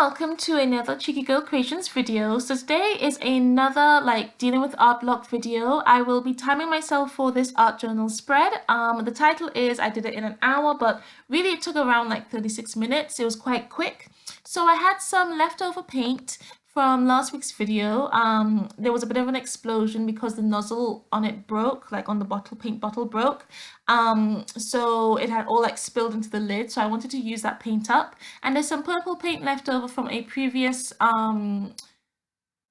welcome to another Checiegirl Creations video. So today is another dealing with art block video. I will be timing myself for this art journal spread. The title is I did it in an hour, but really it took around 36 minutes. It was quite quick. So I had some leftover paint from last week's video. There was a bit of an explosion because the nozzle on it broke, on the paint bottle broke. So it had all spilled into the lid, so I wanted to use that paint up. And there's some purple paint left over from a previous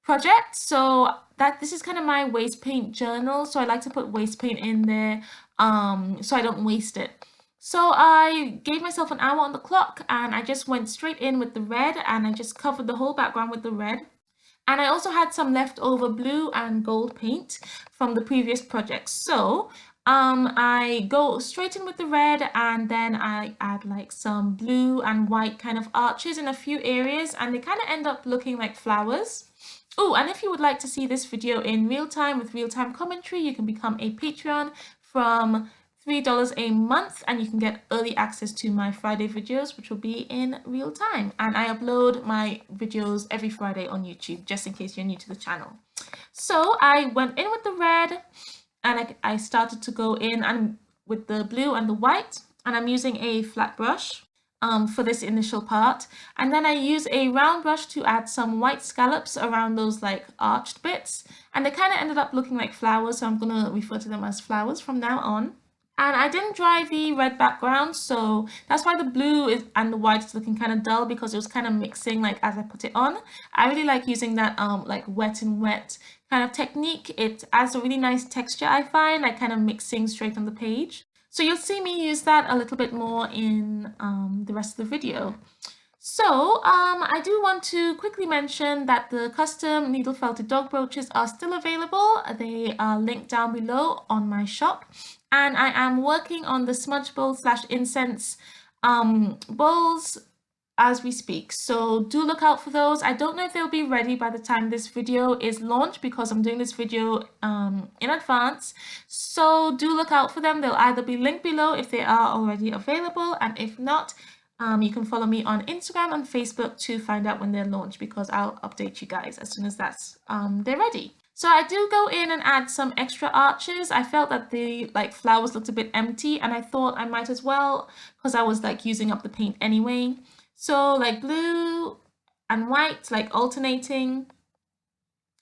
project, so this is kind of my waste paint journal, so I like to put waste paint in there so I don't waste it. So I gave myself an hour on the clock and I just went straight in with the red and I just covered the whole background with the red. And I also had some leftover blue and gold paint from the previous project. So I go straight in with the red and then I add some blue and white kind of arches in a few areas, and they kind of end up looking like flowers. Oh, and if you would like to see this video in real time with real-time commentary, you can become a Patreon from $3 a month and you can get early access to my Friday videos, which will be in real time. And I upload my videos every Friday on YouTube, just in case you're new to the channel. So I went in with the red and I started to go in and with the blue and the white, and I'm using a flat brush for this initial part. And then I use a round brush to add some white scallops around those arched bits, and they kind of ended up looking like flowers, so I'm going to refer to them as flowers from now on. And I didn't dry the red background, so that's why the blue and the white is looking kind of dull, because it was kind of mixing as I put it on. I really like using that wet and wet kind of technique. It adds a really nice texture, I find, kind of mixing straight on the page. So you'll see me use that a little bit more in the rest of the video. So I do want to quickly mention that the custom needle felted dog brooches are still available. They are linked down below on my shop. And I am working on the smudge bowl / incense bowls as we speak. So do look out for those. I don't know if they'll be ready by the time this video is launched, because I'm doing this video in advance. So do look out for them. They'll either be linked below if they are already available, and if not, you can follow me on Instagram and Facebook to find out when they're launched, because I'll update you guys as soon as they're ready. So I do go in and add some extra arches. I felt that the flowers looked a bit empty, and I thought I might as well, because I was using up the paint anyway. So blue and white alternating,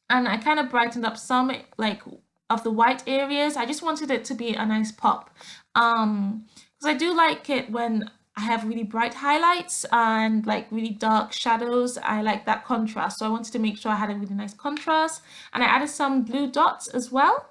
and I kind of brightened up some of the white areas. I just wanted it to be a nice pop, because I do like it when I have really bright highlights and really dark shadows. I like that contrast, so I wanted to make sure I had a really nice contrast. And I added some blue dots as well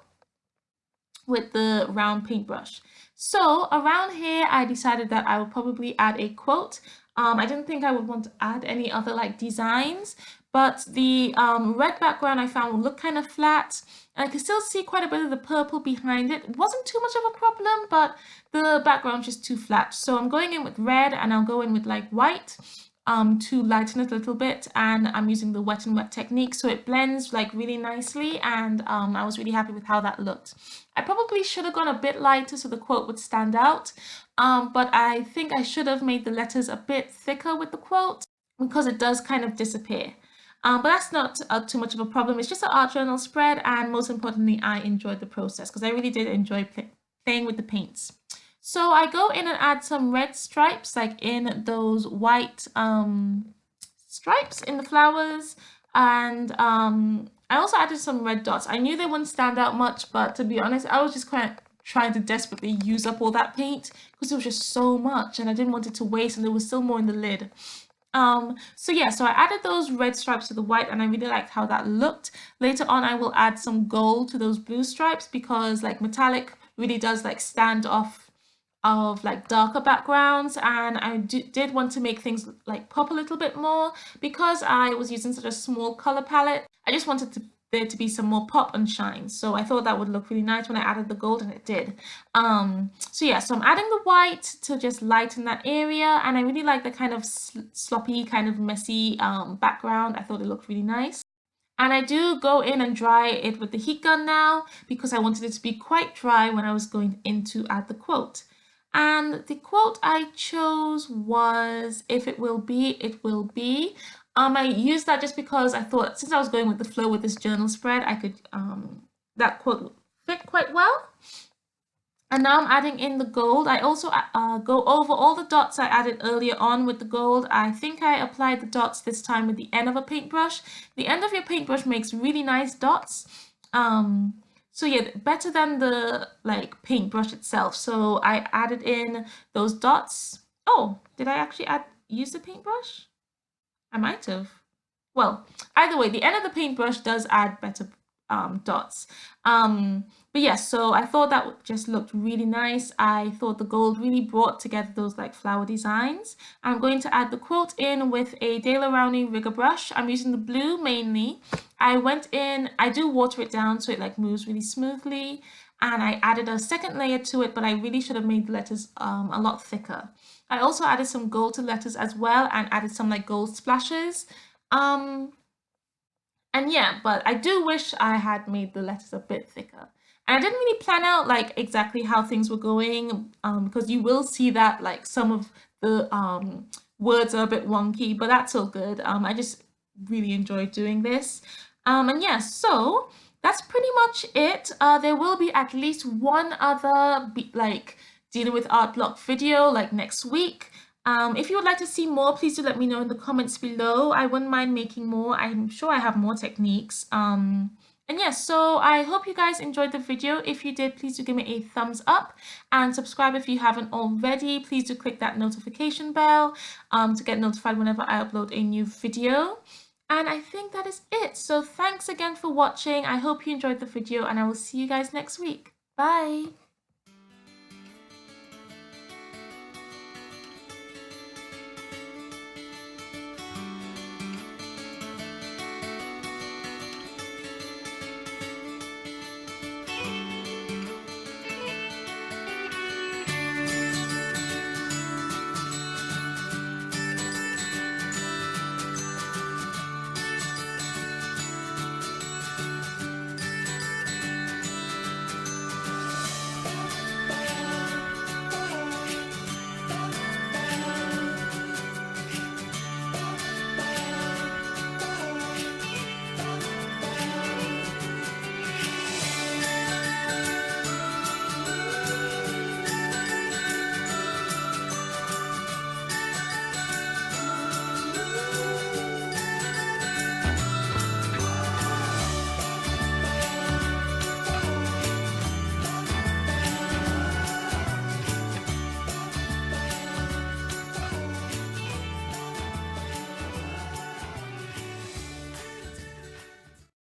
with the round paintbrush. So around here I decided that I would probably add a quote. I didn't think I would want to add any other designs, but the red background I found would look kind of flat, and I could still see quite a bit of the purple behind it. It wasn't too much of a problem, but the background's just too flat. So I'm going in with red, and I'll go in with white to lighten it a little bit, and I'm using the wet and wet technique, so it blends really nicely, and I was really happy with how that looked. I probably should have gone a bit lighter so the quote would stand out, but I think I should have made the letters a bit thicker with the quote, because it does kind of disappear. But that's not too much of a problem. It's just an art journal spread, and most importantly, I enjoyed the process, because I really did enjoy playing with the paints. So I go in and add some red stripes in those white stripes in the flowers, and I also added some red dots. I knew they wouldn't stand out much, but to be honest, I was just trying to desperately use up all that paint, because it was just so much and I didn't want it to waste, and there was still more in the lid. So yeah, so I added those red stripes to the white, and I really liked how that looked. Later on I will add some gold to those blue stripes, because metallic really does stand off of darker backgrounds, and I did want to make things pop a little bit more, because I was using such a small color palette. I just wanted there to be some more pop and shine, so I thought that would look really nice when I added the gold, and it did. So yeah, so I'm adding the white to just lighten that area, and I really like the kind of sloppy, kind of messy background. I thought it looked really nice. And I do go in and dry it with the heat gun now, because I wanted it to be quite dry when I was going in to add the quote. And the quote I chose was, "If it will be, it will be." I used that just because I thought since I was going with the flow with this journal spread, I could that quote would fit quite well. And now I'm adding in the gold. I also go over all the dots I added earlier on with the gold. I think I applied the dots this time with the end of a paintbrush. The end of your paintbrush makes really nice dots. So yeah, better than the like paintbrush itself. So I added in those dots. Oh, did I actually use the paintbrush? I might have. Well, either way, the end of the paintbrush does add better dots. But yes, so I thought that just looked really nice. I thought the gold really brought together those like flower designs. I'm going to add the quote in with a Daler Rowney rigger brush. I'm using the blue mainly. I went in, I do water it down so it like moves really smoothly. And I added a second layer to it, but I really should have made the letters a lot thicker. I also added some gold to letters as well and added some like gold splashes. And yeah, but I do wish I had made the letters a bit thicker. And I didn't really plan out like exactly how things were going because you will see that like some of the words are a bit wonky, but that's all good. I just really enjoyed doing this. And yeah, so that's pretty much it. There will be at least one other like dealing with art block video like next week. If you would like to see more, please do let me know in the comments below. I wouldn't mind making more. I'm sure I have more techniques. And yeah, so I hope you guys enjoyed the video. If you did, please do give me a thumbs up and subscribe if you haven't already. Please do click that notification bell to get notified whenever I upload a new video. And I think that is it. So thanks again for watching. I hope you enjoyed the video and I will see you guys next week. Bye.